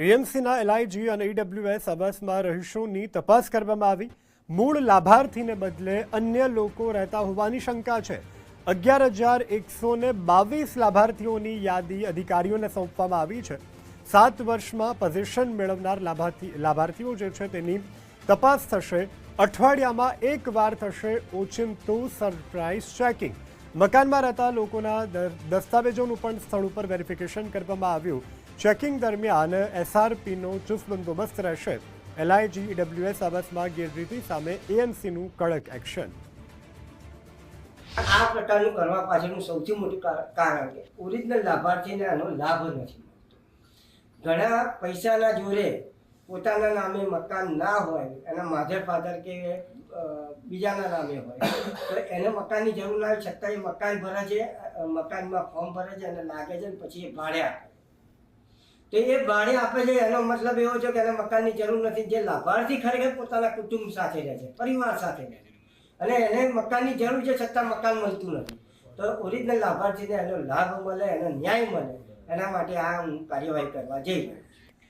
એએમસીના LIG અને EWS આવાસમાં રહીશોની તપાસ કરવામાં આવી। મૂળ લાભાર્થીને બદલે અન્ય લોકો રહેતા હોવાની શંકા છે। 11,122 લાભાર્થીઓની યાદી અધિકારીઓને સોંપવામાં આવી છે। 7 વર્ષમાં પોઝિશન મેળવનાર લાભાર્થીઓ જે છે તેની તપાસ થશે। અઠવાડિયામાં એકવાર થશે ઓચિંતું સરપ્રાઇઝ ચેકિંગ। મકાનમાં રહેતા લોકોના દસ્તાવેજોનું પણ સ્થળ ઉપર વેરિફિકેશન કરવામાં આવ્યું। ચેકિંગ દરમિયાન એસઆરપીનો ચુસ્ત બંદોબસ્ત રહેશે। એલઆઈજી ઈડબ્લ્યુએસ આવાસમાં ગેરરીતિ સામે એએમસીનું કડક એક્શન। આ પ્રકારનું કરવા પાછળનું સૌથી મોટું કારણ કે ઓરિજિનલ લાભાર્થીને આનો લાભ નથી મળતો। ઘણા પૈસાના જોરે પોતાના નામે મકાન ના હોય, એના માધર ફાધર કે બીજાના નામે હોય તો એને મકાનની જરૂર ના હોય છતાં એ મકાન ભરે છે, મકાનમાં ફોર્મ ભરે છે અને લાગે છે, પછી એ ભાડે આપે। તો એ ભાડે આપે છે એનો મતલબ એવો છે કે એને મકાનની જરૂર નથી। જે લાભાર્થી ખરેખર પોતાના કુટુંબ સાથે રહે છે, પરિવાર સાથે રહે છે અને એને મકાનની જરૂર છે છતાં મકાન મળતું નથી। તો ઓરિજિનલ લાભાર્થીને એનો લાભ મળે, એનો ન્યાય મળે, એના માટે આ હું કાર્યવાહી કરવા જઈ રહ્યો છું।